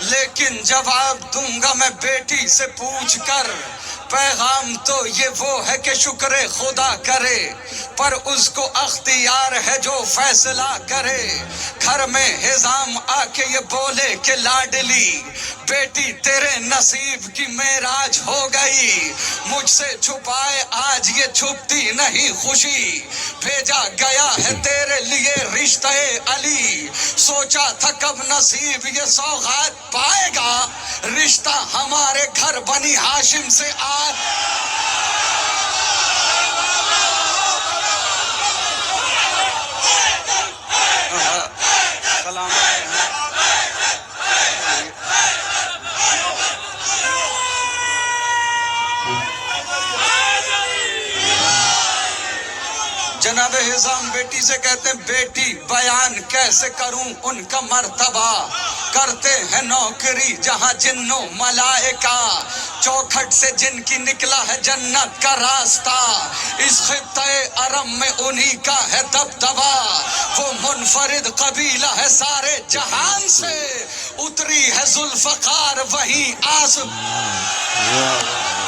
لیکن جواب دوں گا میں بیٹی سے پوچھ کر. پیغام تو یہ وہ ہے کہ شکر خدا کرے، پر اس کو اختیار ہے جو فیصلہ کرے. گھر میں ہزام آ کے یہ بولے کہ لاڈلی بیٹی تیرے نصیب کی معراج ہو گئی. مجھ سے چھپائے آج یہ چھپتی نہیں خوشی. بھیجا گیا ہے تیرے لیے رشتہ علی. سوچا تھا کب نصیب یہ سوغات پائے گا. رشتہ ہمارے گھر بنی ہاشم سے جناب ہزام بیٹی سے کہتے ہیں بیٹی بیان کیسے کروں ان کا مرتبہ. کرتے ہیں نوکری جہاں جنوں ملائکہ. چوکھٹ سے جن کی نکلا ہے جنت کا راستہ. اس خطہ عرب میں انہی کا ہے دبدبا. وہ منفرد قبیلہ ہے سارے جہان سے. اتری ہے ذوالفقار وہیں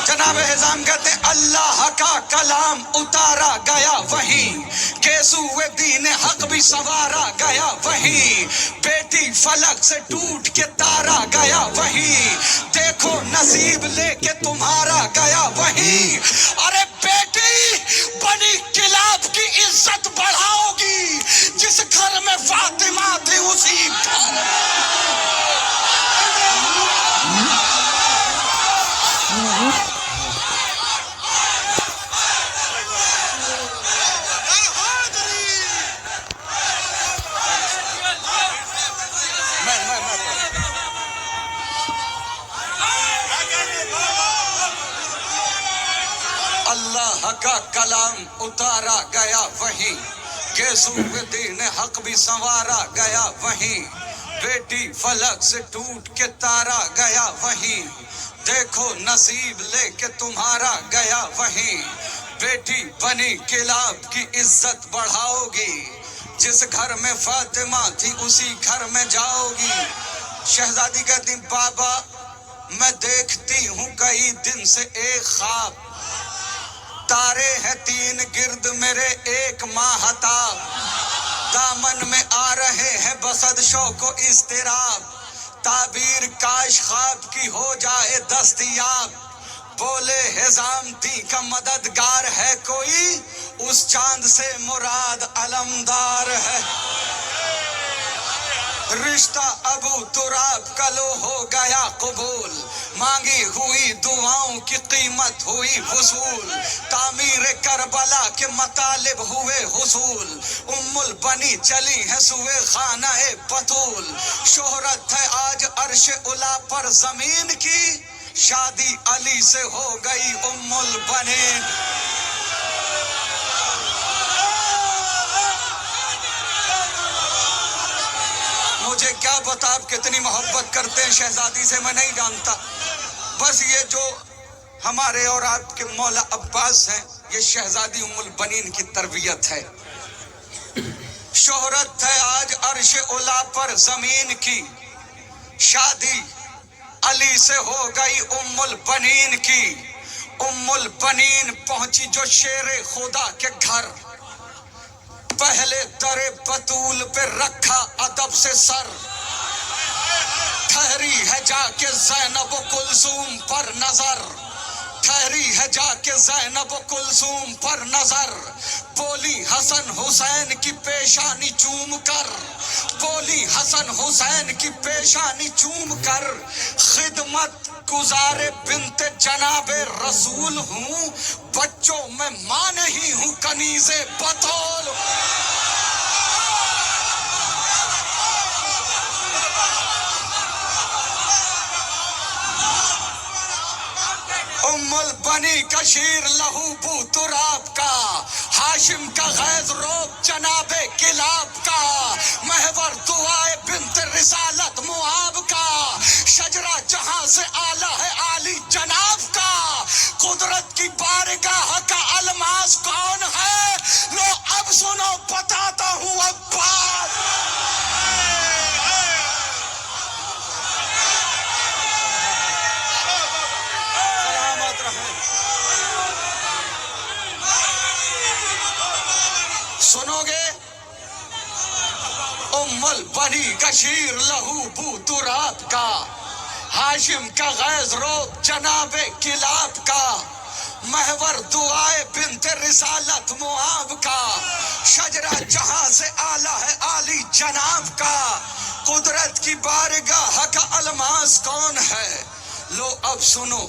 جناب ہزام کہتے ہیں اللہ کا کلام اتارا گیا وہیں. گیسوئے دین حق بھی سوارا گیا وہیں. بیٹی فلک سے ٹوٹ کے تارا گیا وہیں. دیکھو نصیب لے کے تمہارا گیا وہیں. ارے بیٹی بنی کلاب کی عزت بڑھاؤ گی. جس گھر میں فاطمہ تھی اسی گھر اللہ کا کلام اتارا گیا وہیں. گیسوئے دین حق بھی سنوارا گیا وہیں. بیٹی فلک سے ٹوٹ کے تارا گیا وہیں. دیکھو نصیب لے کے تمہارا گیا وہیں. بیٹی بنی کلاب کی عزت بڑھاؤ گی. جس گھر میں فاطمہ تھی اسی گھر میں جاؤ گی. شہزادی کہتی بابا میں دیکھتی ہوں کئی دن سے ایک خواب. تارے ہیں 3 گرد میرے ایک ماہتاب. دامن میں آ رہے ہیں بسد شوق و اضطراب. تعبیر کاش خواب کی ہو جائے دستیاب. بولے ہزام دی کا مددگار ہے کوئی. اس چاند سے مراد علمدار ہے. رشتہ ابو تراب کلو ہو گیا قبول. مانگی ہوئی دعاؤں کی قیمت ہوئی وصول. تعمیر کربلا کے مطالب ہوئے حصول. ام البنی چلی ہے سوئے خانہ بطول. شہرت ہے آج عرش اعلیٰ پر زمین کی. شادی علی سے ہو گئی ام البنی. مجھے کیا بتا آپ کتنی محبت کرتے ہیں شہزادی سے میں نہیں جانتا. بس یہ جو ہمارے اور آپ کے مولا عباس ہیں یہ شہزادی ام البنین کی تربیت ہے. شہرت ہے آج عرش اعلیٰ پر زمین کی. شادی علی سے ہو گئی ام البنین کی. ام البنین پہنچی جو شیر خدا کے گھر. پہلے در بطول پہ رکھا ادب سے سر. ٹھہری ہے جا کے زینب و کلثوم پر نظر. ٹھہری ہے جا کے زینب و کلثوم پر نظر. بولی حسن حسین کی پیشانی چوم کر. بولی حسن حسین کی پیشانی چوم کر. خدمت گزار بنت جناب رسول ہوں. بچوں میں ماں نہیں ہوں کنیز بطول. ام البنی کا شیر لہو بو تراب کا. ہاشم کا غیظ روب جناب کلاب کا. محور دعائے بنت رسالت معاب کا. شجرہ جہاں سے آلہ ہے عالی جناب کا. قدرت کی بارگاہ کا الماس کون ہے. لو اب سنو بتاتا ہوں عباس. بنی کشیر لہو بو تراب کا، ہاشم کا غیظ روب جناب کلاب کا، محور دعائے بنت رسالت معاب کا، شجرہ جہاں سے اعلیٰ ہے عالی جناب کا، قدرت کی بارگاہ کا الماس کون ہے؟ لو اب سنو،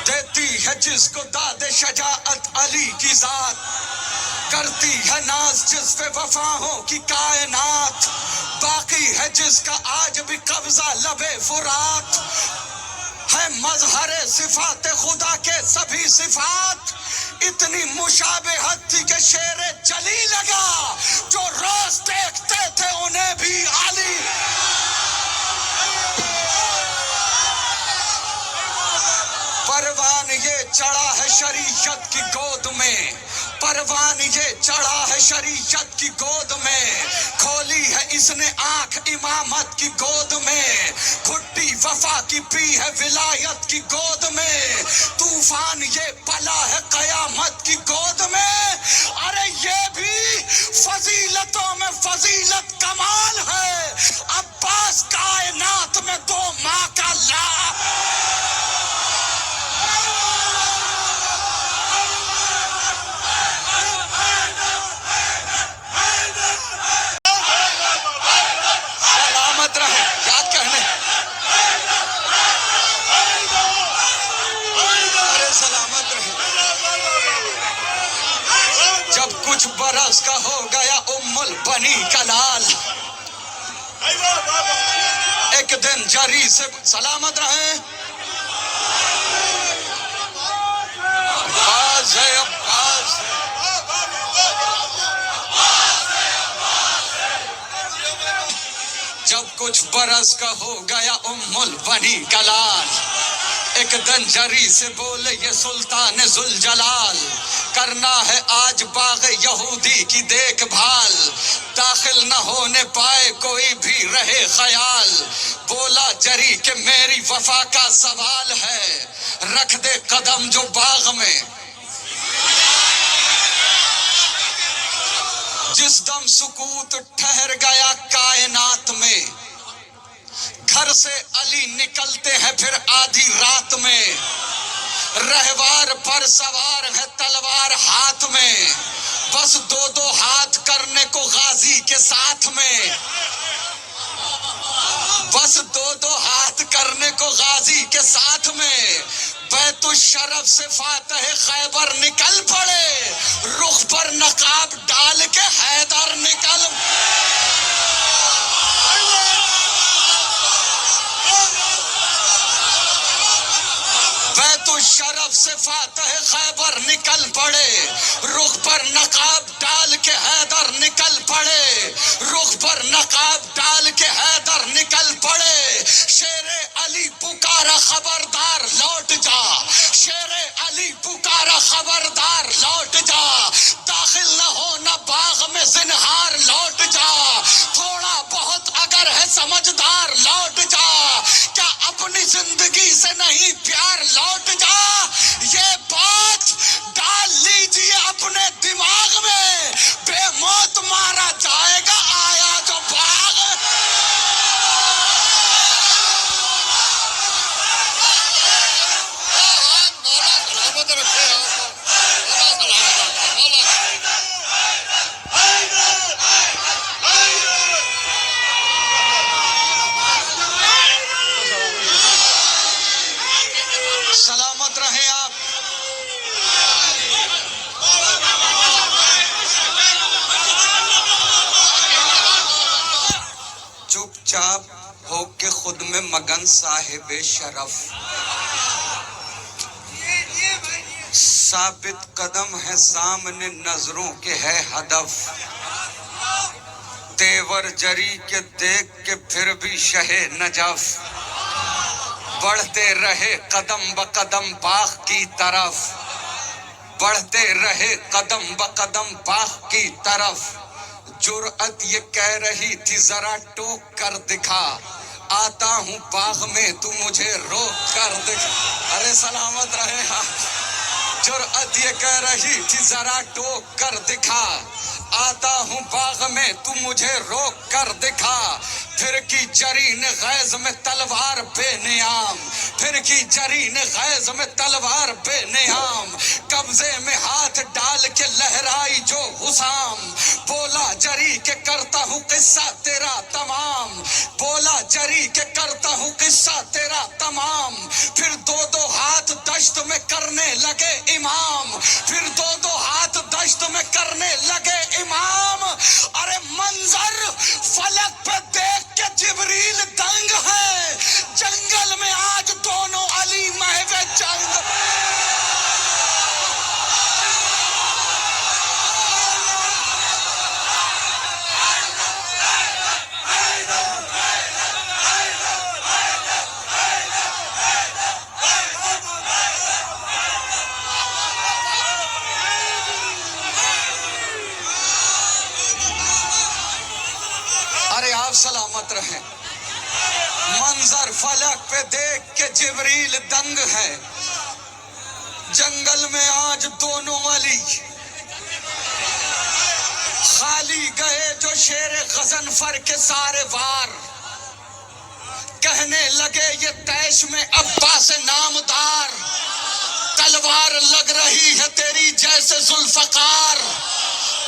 دیتی ہے جس کو داد شجاعت علی کی ذات، کرتی ہے ناز جس پہ وفاؤں کی کائنات، باقی ہے جس کا آج بھی قبضہ لب فرات، ہے مظہر صفات خدا کے سبھی صفات، اتنی مشابہت تھی کہ شیر جلی لگا، جو روز دیکھتے تھے انہیں بھی علی۔ پروان یہ چڑھا ہے شریعت کی گود میں، پروان یہ چڑھا ہے شریعت کی گود میں، کھولی ہے اس نے آنکھ امامت کی گود میں، گھٹی وفا کی پی ہے ولایت کی گود میں، طوفان یہ پلا ہے قیامت کی گود میں، ارے یہ بھی فضیلتوں میں فضیلت کمال ہے، عباس کائنات میں دو ماں کا لا۔ کچھ برس کا ہو گیا ام البنی کا لال، ایک دن جری سے سلامت رہیں، عباس ہے عباس ہے، جب کچھ برس کا ہو گیا ام البنی کا لال، ایک دن جری سے بولے یہ سلطان ذوالجلال، کرنا ہے آج باغ یہودی کی دیکھ بھال، داخل نہ ہونے پائے کوئی بھی رہے خیال، بولا جری کہ میری وفا کا سوال ہے، رکھ دے قدم جو باغ میں، جس دم سکوت ٹھہر گیا کائنات میں، گھر سے علی نکلتے ہیں پھر آدھی رات میں، رہوار پر سوار ہے تلوار ہاتھ میں، بس دو دو ہاتھ کرنے کو غازی کے ساتھ میں، بس دو دو ہاتھ کرنے کو غازی کے ساتھ میں، بیت الشرف سے فاتح خیبر نکل پڑے، رخ پر نقاب ڈال کے حیدر نکل، بیت الشرف سے فاتح خیبر نکل پڑے، رخ پر نقاب ڈال کے حیدر نکل پڑے، رخ پر نقاب ڈال کے حیدر نکل پڑے، شیر علی پکارا خبردار لوٹ جا، شیر علی پکارا خبردار لوٹ جا، داخل نہ ہونا باغ میں زنہار لوٹ جا، تھوڑا بہت اگر ہے سمجھدار لوٹ جا، کیا اپنی زندگی سے نہیں پیار لوٹ جا، یہ بات ڈال لیجئے اپنے دماغ میں، بے موت مارا جائے گا آیا جو باغ۔ سلامت رہیں آپ۔ چپ چاپ ہو کے خود میں مگن صاحب شرف، ثابت قدم ہے سامنے نظروں کے ہے ہدف، تیور جری کے دیکھ کے پھر بھی شہ نجف، بڑھتے رہے قدم بقدم باغ کی طرف، بڑھتے رہے قدم بقدم باغ کی طرف، جرأت یہ کہہ رہی تھی ذرا ٹوک کر دکھا، آتا ہوں باغ میں تو مجھے روک کر دکھا، ارے سلامت رہے ہاں، جرأت یہ کہہ رہی تھی ذرا ٹوک کر دکھا، آتا ہوں باغ میں تو مجھے روک کر دکھا، پھر کی جرین غیظ میں تلوار بے نیام، پھر کی جرین غیظ میں تلوار بے نیام، قبضے میں ہاتھ ڈال کے لہرائی جو حسام، بولا جری کے کرتا ہوں قصہ تیرا تمام، بولا جری کے کرتا ہوں قصہ تیرا تمام، پھر دو دو ہاتھ دشت میں کرنے لگے امام، پھر دو دو ہاتھ دشت میں کرنے لگے امام، ارے منظر فلک پہ دیکھ کے جبریل دنگ ہے، جنگل میں آج دونوں علی محو جنگ۔ ارے آپ سلامت رہیں۔ منظر فلک پہ دیکھ کے جبریل دنگ ہے، جنگل میں آج دونوں علی، خالی گئے جو شیر غضنفر کے سارے وار، کہنے لگے یہ طیش میں عباس نامدار، تلوار لگ رہی ہے تیری جیسے ذوالفقار،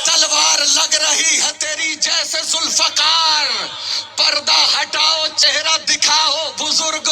تلوار لگ رہی ہے تیری جیسے ذوالفقار، پردہ ہٹاؤ چہرہ دکھاؤ بزرگ